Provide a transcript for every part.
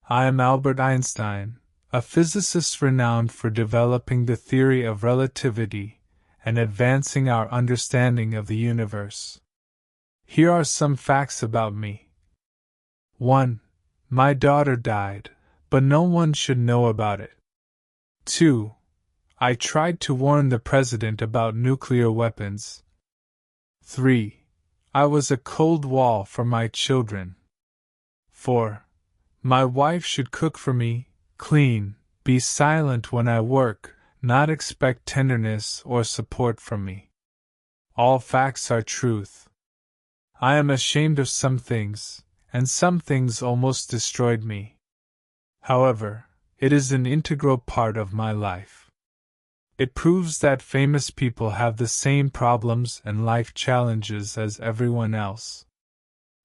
I am Albert Einstein, a physicist renowned for developing the theory of relativity and advancing our understanding of the universe. Here are some facts about me. 1. My daughter died, but no one should know about it. 2. I tried to warn the president about nuclear weapons. 3. I was a cold wall for my children. 4. My wife should cook for me, clean, be silent when I work, not expect tenderness or support from me. All facts are truth. I am ashamed of some things, and some things almost destroyed me. However, it is an integral part of my life. It proves that famous people have the same problems and life challenges as everyone else.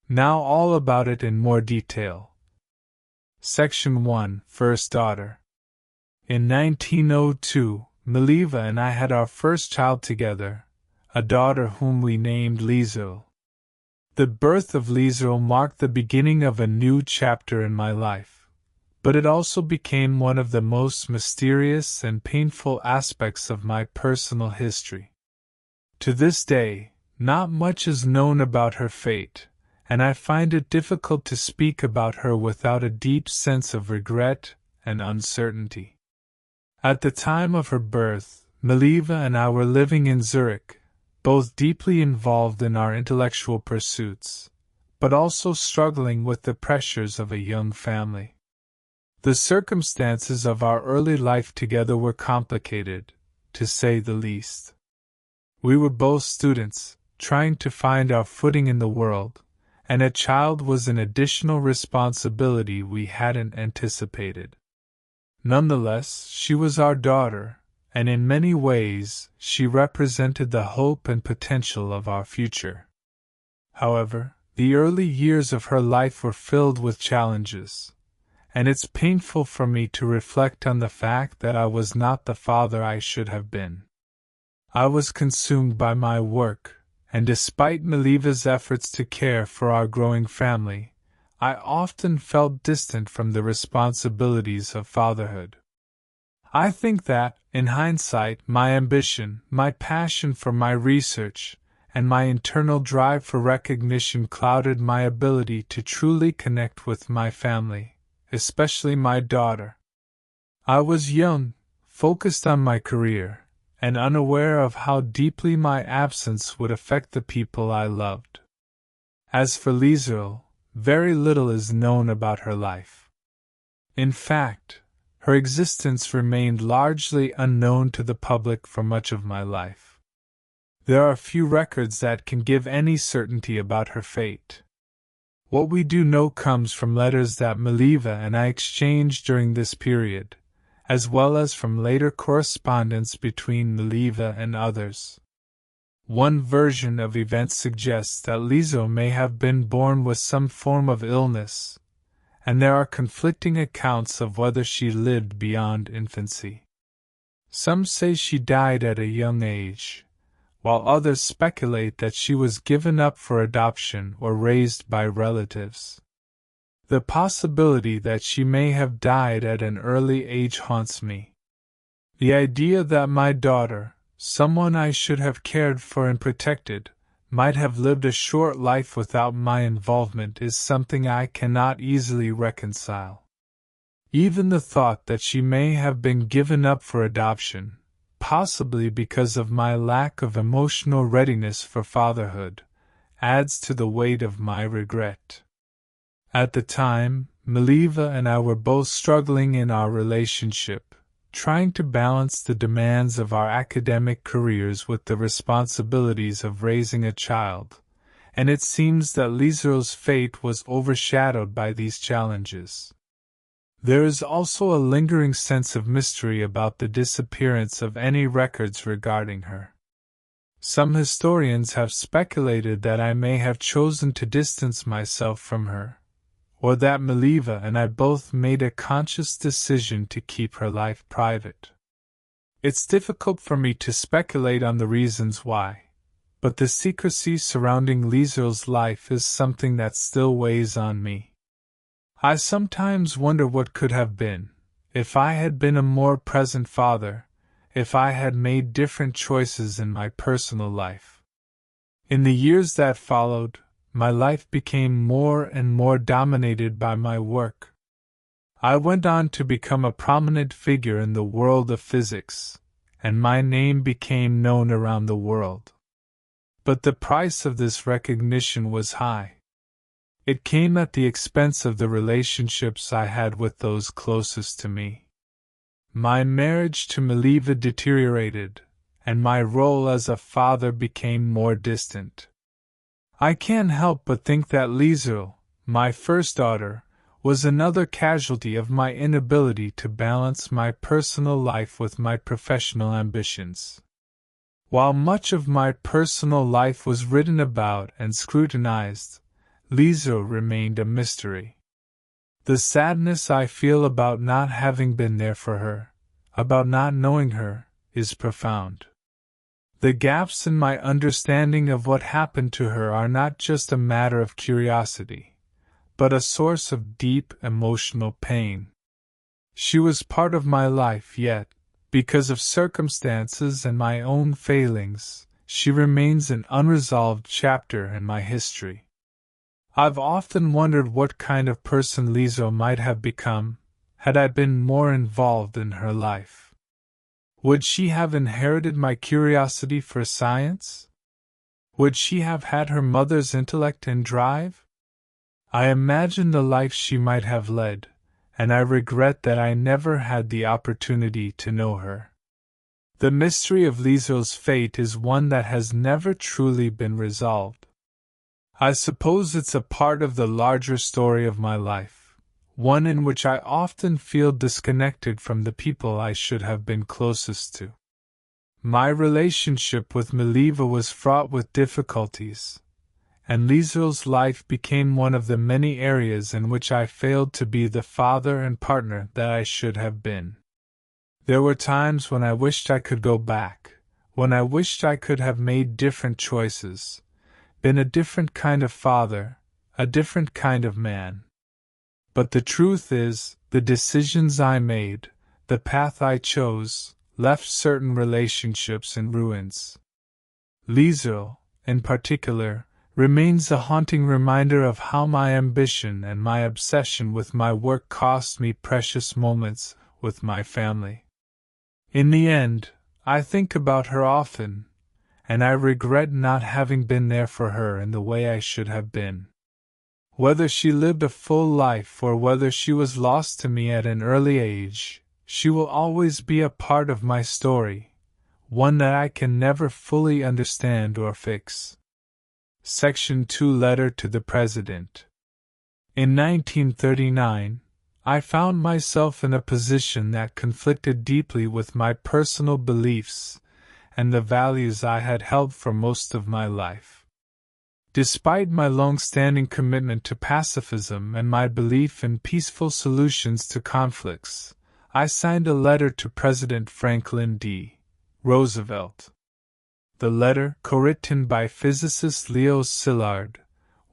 Now all about it in more detail. Section 1, First Daughter. In 1902, Mileva and I had our first child together, a daughter whom we named Liesl. The birth of Liesl marked the beginning of a new chapter in my life, but it also became one of the most mysterious and painful aspects of my personal history. To this day, not much is known about her fate, and I find it difficult to speak about her without a deep sense of regret and uncertainty. At the time of her birth, Mileva and I were living in Zurich, both deeply involved in our intellectual pursuits, but also struggling with the pressures of a young family. The circumstances of our early life together were complicated, to say the least. We were both students, trying to find our footing in the world, and a child was an additional responsibility we hadn't anticipated. Nonetheless, she was our daughter, and in many ways, she represented the hope and potential of our future. However, the early years of her life were filled with challenges, and it's painful for me to reflect on the fact that I was not the father I should have been. I was consumed by my work, and despite Mileva's efforts to care for our growing family, I often felt distant from the responsibilities of fatherhood. I think that, in hindsight, my ambition, my passion for my research, and my internal drive for recognition clouded my ability to truly connect with my family, especially my daughter. I was young, focused on my career, and unaware of how deeply my absence would affect the people I loved. As for Liesl, very little is known about her life. In fact, her existence remained largely unknown to the public for much of my life. There are few records that can give any certainty about her fate. What we do know comes from letters that Mileva and I exchanged during this period, as well as from later correspondence between Mileva and others. One version of events suggests that Liesl may have been born with some form of illness, and there are conflicting accounts of whether she lived beyond infancy. Some say she died at a young age, while others speculate that she was given up for adoption or raised by relatives. The possibility that she may have died at an early age haunts me. The idea that my daughter, someone I should have cared for and protected, might have lived a short life without my involvement is something I cannot easily reconcile. Even the thought that she may have been given up for adoption, possibly because of my lack of emotional readiness for fatherhood, adds to the weight of my regret. At the time, Mileva and I were both struggling in our relationship, trying to balance the demands of our academic careers with the responsibilities of raising a child, and it seems that Liesl's fate was overshadowed by these challenges. There is also a lingering sense of mystery about the disappearance of any records regarding her. Some historians have speculated that I may have chosen to distance myself from her, or that Mileva and I both made a conscious decision to keep her life private. It's difficult for me to speculate on the reasons why, but the secrecy surrounding Liesl's life is something that still weighs on me. I sometimes wonder what could have been, if I had been a more present father, if I had made different choices in my personal life. In the years that followed, my life became more and more dominated by my work. I went on to become a prominent figure in the world of physics, and my name became known around the world. But the price of this recognition was high. It came at the expense of the relationships I had with those closest to me. My marriage to Mileva deteriorated, and my role as a father became more distant. I can't help but think that Liesel, my first daughter, was another casualty of my inability to balance my personal life with my professional ambitions. While much of my personal life was written about and scrutinized, Liesel remained a mystery. The sadness I feel about not having been there for her, about not knowing her, is profound. The gaps in my understanding of what happened to her are not just a matter of curiosity, but a source of deep emotional pain. She was part of my life, yet, because of circumstances and my own failings, she remains an unresolved chapter in my history. I've often wondered what kind of person Liesel might have become, had I been more involved in her life. Would she have inherited my curiosity for science? Would she have had her mother's intellect and drive? I imagine the life she might have led, and I regret that I never had the opportunity to know her. The mystery of Liesel's fate is one that has never truly been resolved. I suppose it's a part of the larger story of my life, one in which I often feel disconnected from the people I should have been closest to. My relationship with Mileva was fraught with difficulties, and Liesel's life became one of the many areas in which I failed to be the father and partner that I should have been. There were times when I wished I could go back, when I wished I could have made different choices, been a different kind of father, a different kind of man. But the truth is, the decisions I made, the path I chose, left certain relationships in ruins. Liesel, in particular, remains a haunting reminder of how my ambition and my obsession with my work cost me precious moments with my family. In the end, I think about her often, and I regret not having been there for her in the way I should have been. Whether she lived a full life or whether she was lost to me at an early age, she will always be a part of my story, one that I can never fully understand or fix. Section 2 Letter to the President. In 1939, I found myself in a position that conflicted deeply with my personal beliefs and the values I had held for most of my life. Despite my long-standing commitment to pacifism and my belief in peaceful solutions to conflicts, I signed a letter to President Franklin D. Roosevelt. The letter, co-written by physicist Leo Szilard,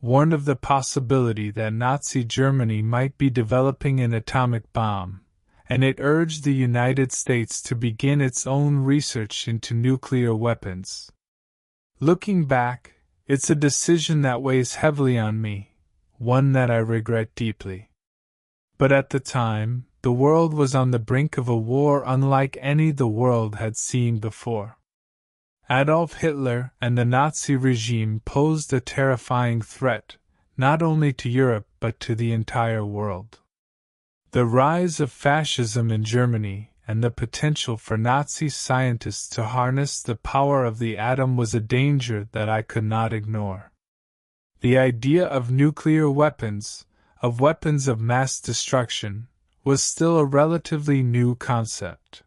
warned of the possibility that Nazi Germany might be developing an atomic bomb, and it urged the United States to begin its own research into nuclear weapons. Looking back, it's a decision that weighs heavily on me, one that I regret deeply. But at the time, the world was on the brink of a war unlike any the world had seen before. Adolf Hitler and the Nazi regime posed a terrifying threat, not only to Europe but to the entire world. The rise of fascism in Germany and the potential for Nazi scientists to harness the power of the atom was a danger that I could not ignore. The idea of nuclear weapons, of weapons of mass destruction, was still a relatively new concept.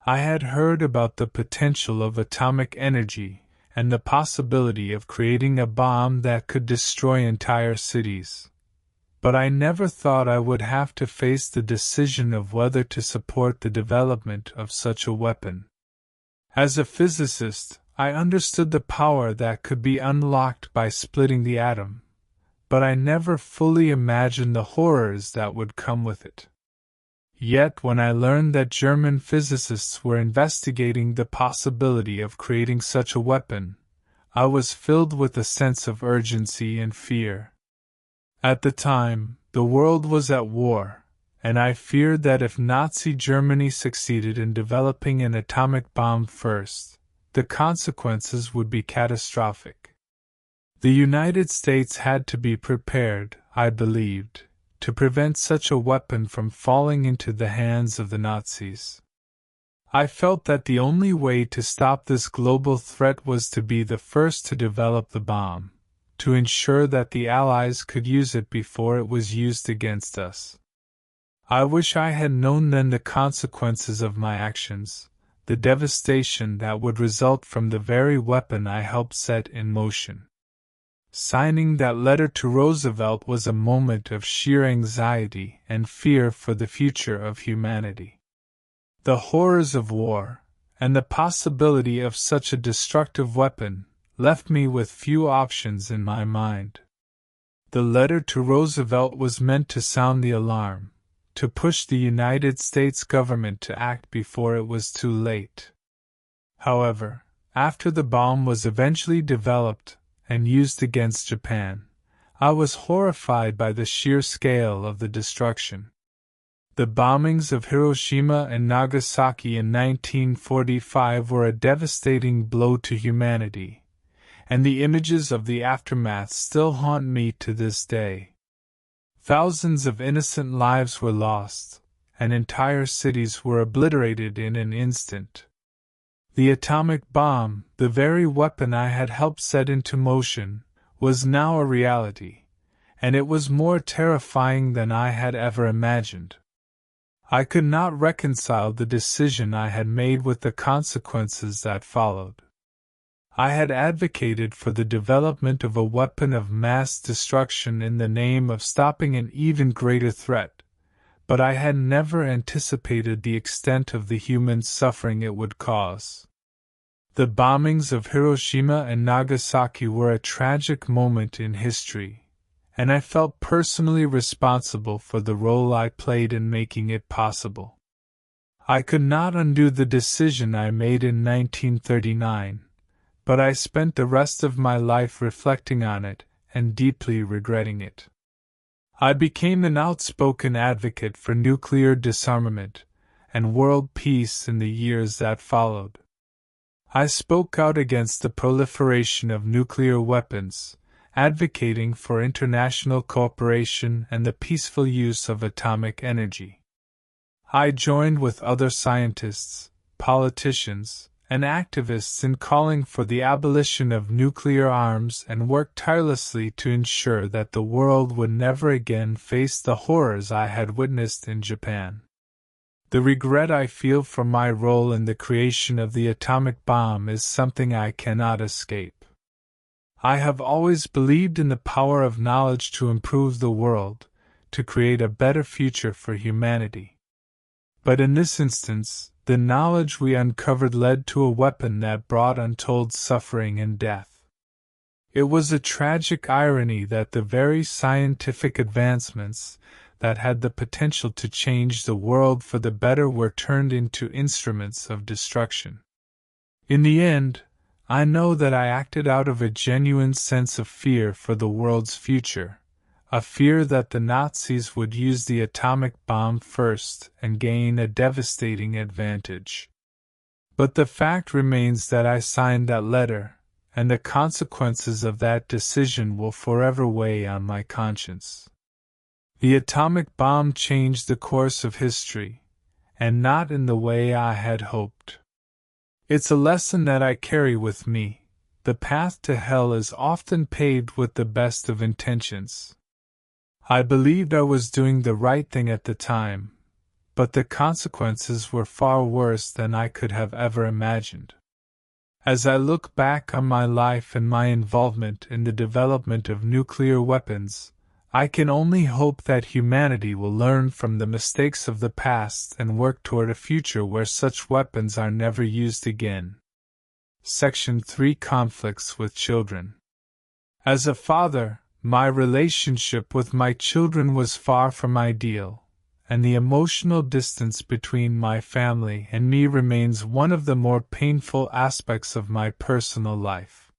I had heard about the potential of atomic energy and the possibility of creating a bomb that could destroy entire cities. But I never thought I would have to face the decision of whether to support the development of such a weapon. As a physicist, I understood the power that could be unlocked by splitting the atom, but I never fully imagined the horrors that would come with it. Yet when I learned that German physicists were investigating the possibility of creating such a weapon, I was filled with a sense of urgency and fear. At the time, the world was at war, and I feared that if Nazi Germany succeeded in developing an atomic bomb first, the consequences would be catastrophic. The United States had to be prepared, I believed, to prevent such a weapon from falling into the hands of the Nazis. I felt that the only way to stop this global threat was to be the first to develop the bomb, to ensure that the Allies could use it before it was used against us. I wish I had known then the consequences of my actions, the devastation that would result from the very weapon I helped set in motion. Signing that letter to Roosevelt was a moment of sheer anxiety and fear for the future of humanity. The horrors of war, and the possibility of such a destructive weapon, left me with few options in my mind. The letter to Roosevelt was meant to sound the alarm, to push the United States government to act before it was too late. However, after the bomb was eventually developed and used against Japan, I was horrified by the sheer scale of the destruction. The bombings of Hiroshima and Nagasaki in 1945 were a devastating blow to humanity, and the images of the aftermath still haunt me to this day. Thousands of innocent lives were lost, and entire cities were obliterated in an instant. The atomic bomb, the very weapon I had helped set into motion, was now a reality, and it was more terrifying than I had ever imagined. I could not reconcile the decision I had made with the consequences that followed. I had advocated for the development of a weapon of mass destruction in the name of stopping an even greater threat, but I had never anticipated the extent of the human suffering it would cause. The bombings of Hiroshima and Nagasaki were a tragic moment in history, and I felt personally responsible for the role I played in making it possible. I could not undo the decision I made in 1939, but I spent the rest of my life reflecting on it and deeply regretting it. I became an outspoken advocate for nuclear disarmament and world peace in the years that followed. I spoke out against the proliferation of nuclear weapons, advocating for international cooperation and the peaceful use of atomic energy. I joined with other scientists, politicians, and activists in calling for the abolition of nuclear arms and worked tirelessly to ensure that the world would never again face the horrors I had witnessed in Japan. The regret I feel for my role in the creation of the atomic bomb is something I cannot escape. I have always believed in the power of knowledge to improve the world, to create a better future for humanity. But in this instance, the knowledge we uncovered led to a weapon that brought untold suffering and death. It was a tragic irony that the very scientific advancements that had the potential to change the world for the better were turned into instruments of destruction. In the end, I know that I acted out of a genuine sense of fear for the world's future, a fear that the Nazis would use the atomic bomb first and gain a devastating advantage. But the fact remains that I signed that letter, and the consequences of that decision will forever weigh on my conscience. The atomic bomb changed the course of history, and not in the way I had hoped. It's a lesson that I carry with me. The path to hell is often paved with the best of intentions. I believed I was doing the right thing at the time, but the consequences were far worse than I could have ever imagined. As I look back on my life and my involvement in the development of nuclear weapons, I can only hope that humanity will learn from the mistakes of the past and work toward a future where such weapons are never used again. Section 3: Conflicts with Children. As a father, My relationship with my children was far from ideal, and the emotional distance between my family and me remains one of the more painful aspects of my personal life.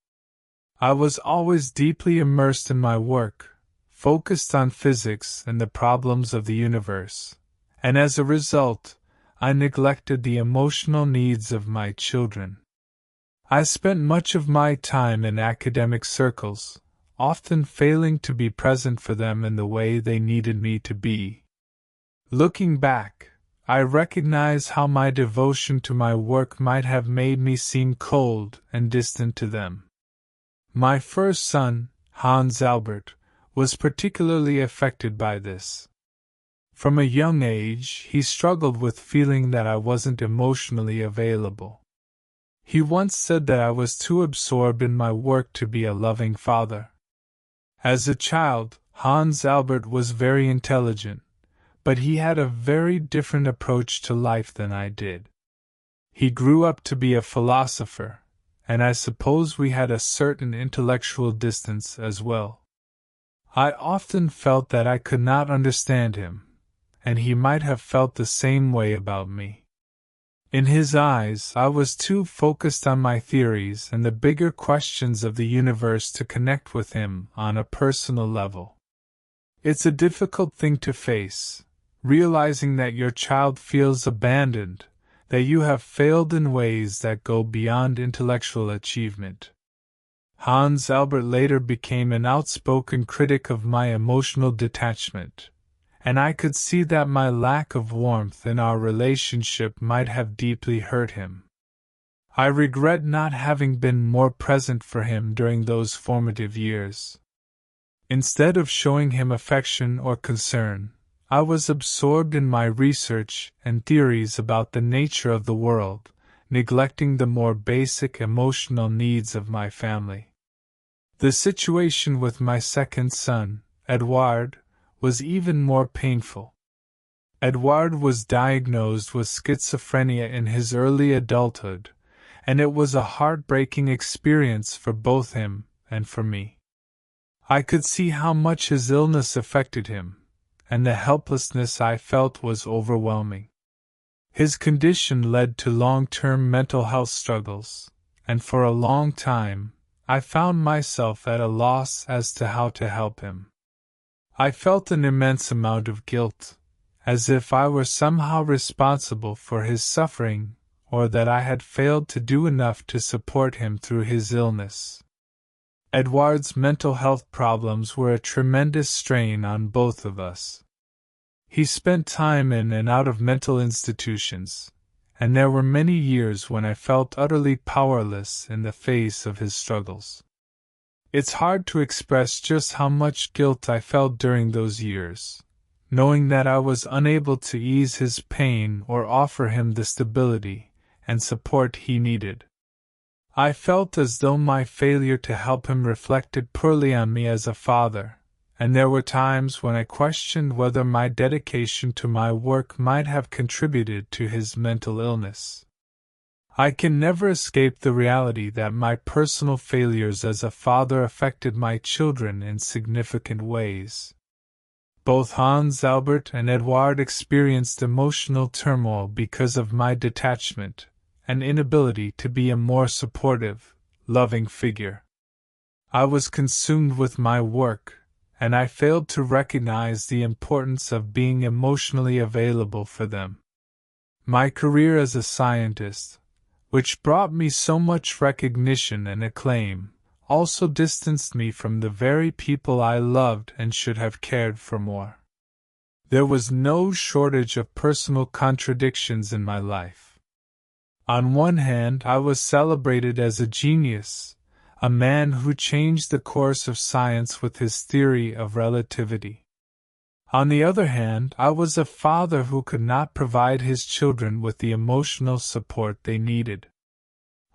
I was always deeply immersed in my work, focused on physics and the problems of the universe, and as a result, I neglected the emotional needs of my children. I spent much of my time in academic circles, often failing to be present for them in the way they needed me to be. Looking back, I recognize how my devotion to my work might have made me seem cold and distant to them. My first son, Hans Albert, was particularly affected by this. From a young age, he struggled with feeling that I wasn't emotionally available. He once said that I was too absorbed in my work to be a loving father. As a child, Hans Albert was very intelligent, but he had a very different approach to life than I did. He grew up to be a philosopher, and I suppose we had a certain intellectual distance as well. I often felt that I could not understand him, and he might have felt the same way about me. In his eyes, I was too focused on my theories and the bigger questions of the universe to connect with him on a personal level. It's a difficult thing to face, realizing that your child feels abandoned, that you have failed in ways that go beyond intellectual achievement. Hans Albert later became an outspoken critic of my emotional detachment, and I could see that my lack of warmth in our relationship might have deeply hurt him. I regret not having been more present for him during those formative years. Instead of showing him affection or concern, I was absorbed in my research and theories about the nature of the world, neglecting the more basic emotional needs of my family. The situation with my second son, Edouard, was even more painful. Edouard was diagnosed with schizophrenia in his early adulthood, and it was a heartbreaking experience for both him and for me. I could see how much his illness affected him, and the helplessness I felt was overwhelming. His condition led to long-term mental health struggles, and for a long time, I found myself at a loss as to how to help him. I felt an immense amount of guilt, as if I were somehow responsible for his suffering, or that I had failed to do enough to support him through his illness. Edouard's mental health problems were a tremendous strain on both of us. He spent time in and out of mental institutions, and there were many years when I felt utterly powerless in the face of his struggles. It's hard to express just how much guilt I felt during those years, knowing that I was unable to ease his pain or offer him the stability and support he needed. I felt as though my failure to help him reflected poorly on me as a father, and there were times when I questioned whether my dedication to my work might have contributed to his mental illness. I can never escape the reality that my personal failures as a father affected my children in significant ways. Both Hans Albert and Edouard experienced emotional turmoil because of my detachment and inability to be a more supportive, loving figure. I was consumed with my work, and I failed to recognize the importance of being emotionally available for them. My career as a scientist, which brought me so much recognition and acclaim, also distanced me from the very people I loved and should have cared for more. There was no shortage of personal contradictions in my life. On one hand, I was celebrated as a genius, a man who changed the course of science with his theory of relativity. On the other hand, I was a father who could not provide his children with the emotional support they needed.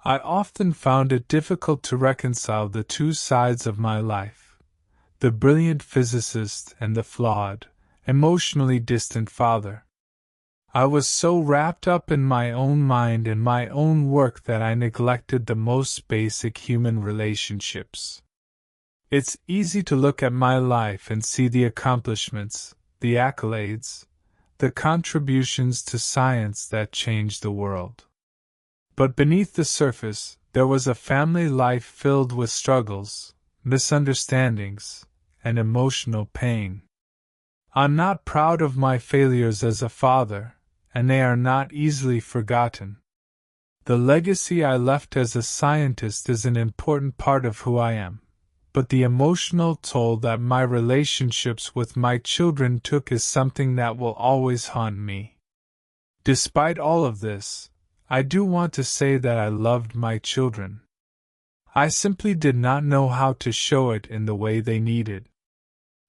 I often found it difficult to reconcile the two sides of my life, the brilliant physicist and the flawed, emotionally distant father. I was so wrapped up in my own mind and my own work that I neglected the most basic human relationships. It's easy to look at my life and see the accomplishments, the accolades, the contributions to science that changed the world. But beneath the surface, there was a family life filled with struggles, misunderstandings, and emotional pain. I'm not proud of my failures as a father, and they are not easily forgotten. The legacy I left as a scientist is an important part of who I am, but the emotional toll that my relationships with my children took is something that will always haunt me. Despite all of this, I do want to say that I loved my children. I simply did not know how to show it in the way they needed.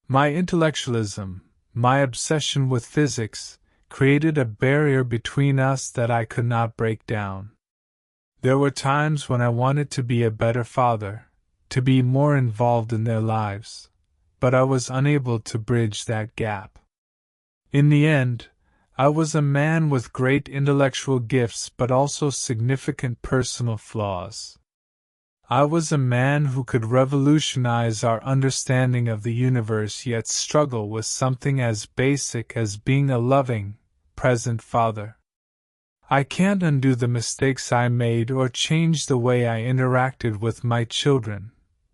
My intellectualism, my obsession with physics, created a barrier between us that I could not break down. There were times when I wanted to be a better father, to be more involved in their lives, but I was unable to bridge that gap. In the end, I was a man with great intellectual gifts but also significant personal flaws. I was a man who could revolutionize our understanding of the universe yet struggle with something as basic as being a loving, present father. I can't undo the mistakes I made or change the way I interacted with my children,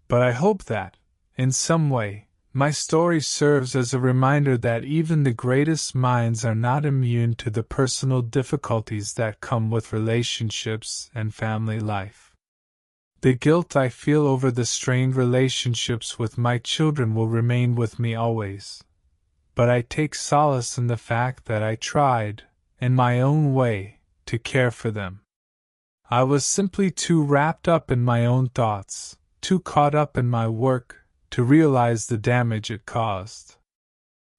but I hope that, in some way, my story serves as a reminder that even the greatest minds are not immune to the personal difficulties that come with relationships and family life. The guilt I feel over the strained relationships with my children will remain with me always, but I take solace in the fact that I tried, in my own way, to care for them. I was simply too wrapped up in my own thoughts, too caught up in my work, to realize the damage it caused.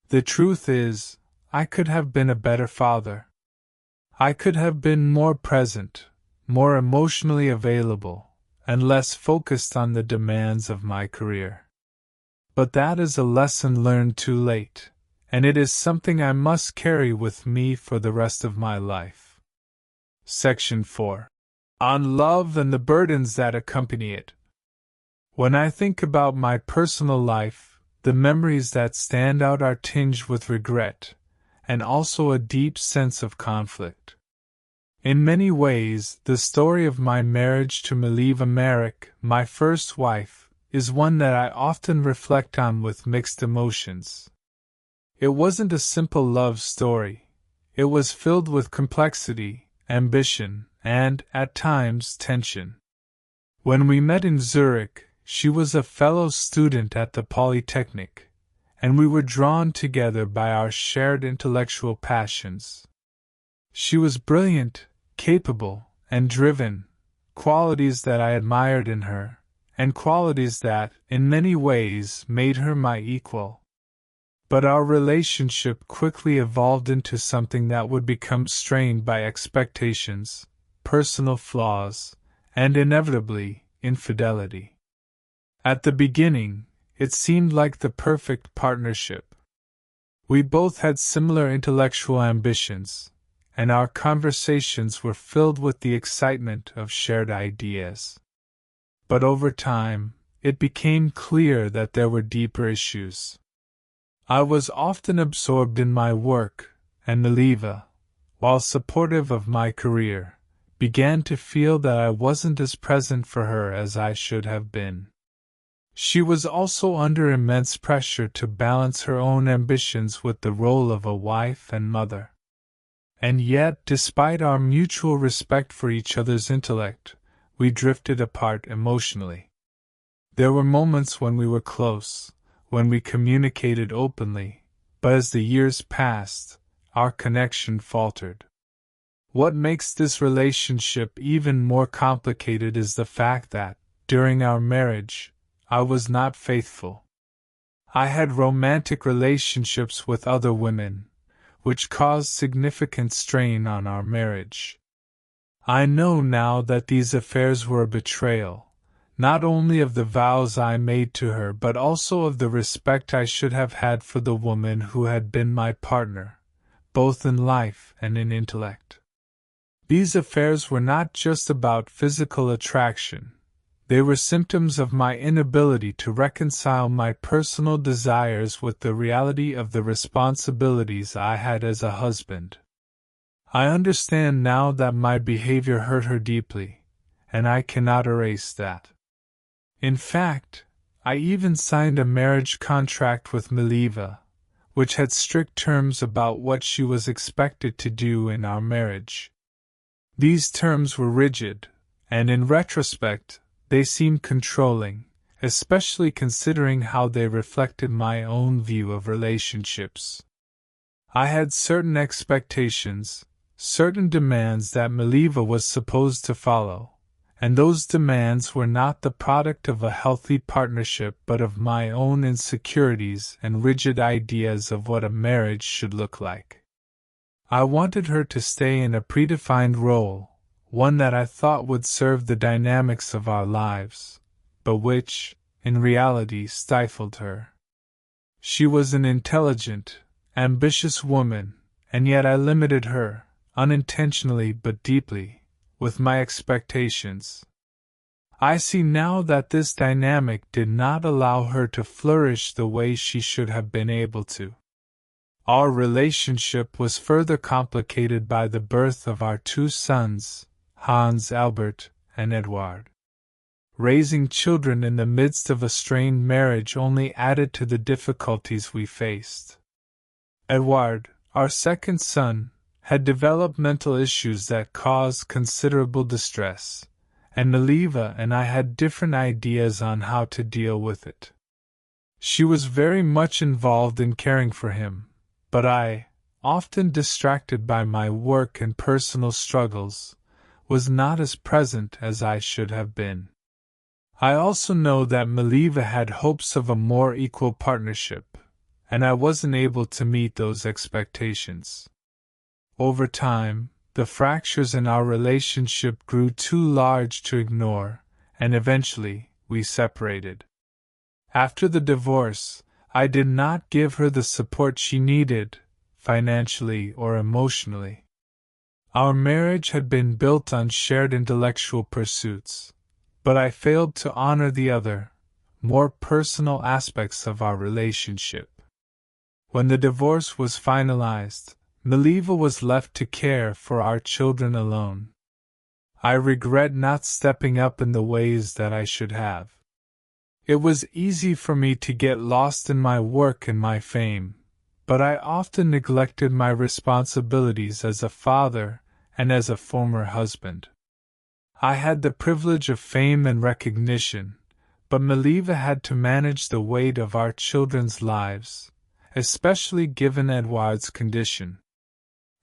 The truth is, I could have been a better father. I could have been more present, more emotionally available, and less focused on the demands of my career. But that is a lesson learned too late, and it is something I must carry with me for the rest of my life. Section 4. On love and the burdens that accompany it. When I think about my personal life, the memories that stand out are tinged with regret, and also a deep sense of conflict. In many ways, the story of my marriage to Maliva Merrick, my first wife, is one that I often reflect on with mixed emotions. It wasn't a simple love story. It was filled with complexity, ambition, and, at times, tension. When we met in Zurich, she was a fellow student at the Polytechnic, and we were drawn together by our shared intellectual passions. She was brilliant, capable, and driven, qualities that I admired in her, and qualities that, in many ways, made her my equal. But our relationship quickly evolved into something that would become strained by expectations, personal flaws, and inevitably, infidelity. At the beginning, it seemed like the perfect partnership. We both had similar intellectual ambitions, and our conversations were filled with the excitement of shared ideas. But over time, it became clear that there were deeper issues. I was often absorbed in my work, and Maliva, while supportive of my career, began to feel that I wasn't as present for her as I should have been. She was also under immense pressure to balance her own ambitions with the role of a wife and mother. And yet, despite our mutual respect for each other's intellect, we drifted apart emotionally. There were moments when we were close, when we communicated openly, but as the years passed, our connection faltered. What makes this relationship even more complicated is the fact that, during our marriage, I was not faithful. I had romantic relationships with other women, which caused significant strain on our marriage. I know now that these affairs were a betrayal, not only of the vows I made to her but also of the respect I should have had for the woman who had been my partner, both in life and in intellect. These affairs were not just about physical attraction. They were symptoms of my inability to reconcile my personal desires with the reality of the responsibilities I had as a husband. I understand now that my behavior hurt her deeply, and I cannot erase that. In fact, I even signed a marriage contract with Mileva, which had strict terms about what she was expected to do in our marriage. These terms were rigid, and in retrospect, they seemed controlling, especially considering how they reflected my own view of relationships. I had certain expectations, certain demands that Mileva was supposed to follow, and those demands were not the product of a healthy partnership but of my own insecurities and rigid ideas of what a marriage should look like. I wanted her to stay in a predefined role, one that I thought would serve the dynamics of our lives, but which, in reality, stifled her. She was an intelligent, ambitious woman, and yet I limited her, unintentionally but deeply, with my expectations. I see now that this dynamic did not allow her to flourish the way she should have been able to. Our relationship was further complicated by the birth of our two sons, Hans Albert and Edward. Raising children in the midst of a strained marriage only added to the difficulties we faced. Edward, our second son, had developmental issues that caused considerable distress, and Mileva and I had different ideas on how to deal with it. She was very much involved in caring for him, but I, often distracted by my work and personal struggles, was not as present as I should have been. I also know that Mileva had hopes of a more equal partnership, and I wasn't able to meet those expectations. Over time, the fractures in our relationship grew too large to ignore, and eventually, we separated. After the divorce, I did not give her the support she needed, financially or emotionally. Our marriage had been built on shared intellectual pursuits, but I failed to honor the other, more personal aspects of our relationship. When the divorce was finalized, Mileva was left to care for our children alone. I regret not stepping up in the ways that I should have. It was easy for me to get lost in my work and my fame, but I often neglected my responsibilities as a father and as a former husband. I had the privilege of fame and recognition, but Mileva had to manage the weight of our children's lives, especially given Edward's condition.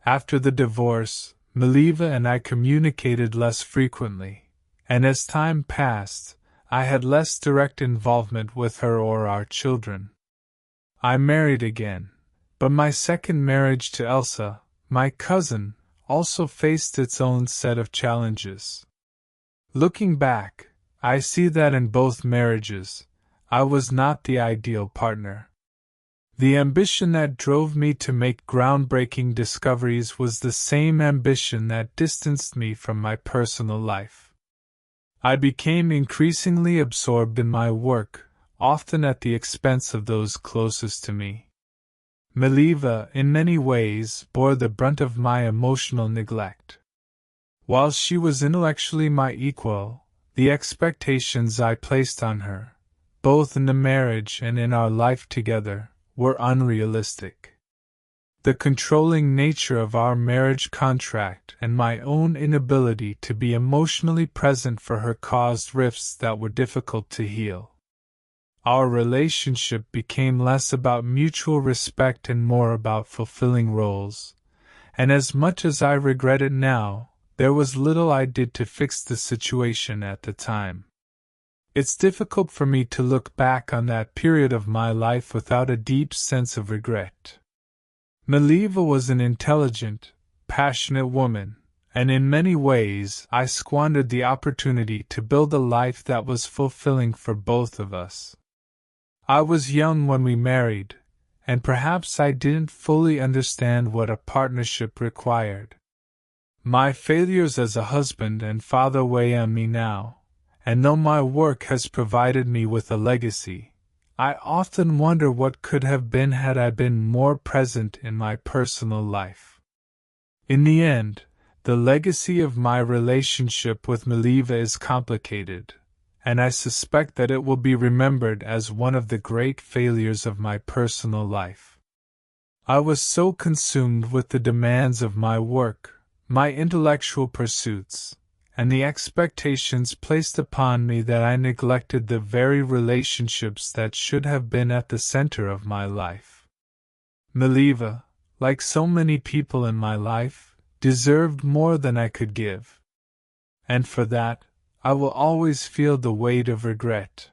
After the divorce, Mileva and I communicated less frequently, and as time passed, I had less direct involvement with her or our children. I married again, but my second marriage to Elsa, my cousin, also faced its own set of challenges. Looking back, I see that in both marriages, I was not the ideal partner. The ambition that drove me to make groundbreaking discoveries was the same ambition that distanced me from my personal life. I became increasingly absorbed in my work, often at the expense of those closest to me. Mileva, in many ways, bore the brunt of my emotional neglect. While she was intellectually my equal, the expectations I placed on her, both in the marriage and in our life together, were unrealistic. The controlling nature of our marriage contract and my own inability to be emotionally present for her caused rifts that were difficult to heal. Our relationship became less about mutual respect and more about fulfilling roles, and as much as I regret it now, there was little I did to fix the situation at the time. It's difficult for me to look back on that period of my life without a deep sense of regret. Mileva was an intelligent, passionate woman, and in many ways I squandered the opportunity to build a life that was fulfilling for both of us. I was young when we married, and perhaps I didn't fully understand what a partnership required. My failures as a husband and father weigh on me now, and though my work has provided me with a legacy, I often wonder what could have been had I been more present in my personal life. In the end, the legacy of my relationship with Mileva is complicated, and I suspect that it will be remembered as one of the great failures of my personal life. I was so consumed with the demands of my work, my intellectual pursuits, and the expectations placed upon me that I neglected the very relationships that should have been at the center of my life. Mileva, like so many people in my life, deserved more than I could give. And for that, I will always feel the weight of regret.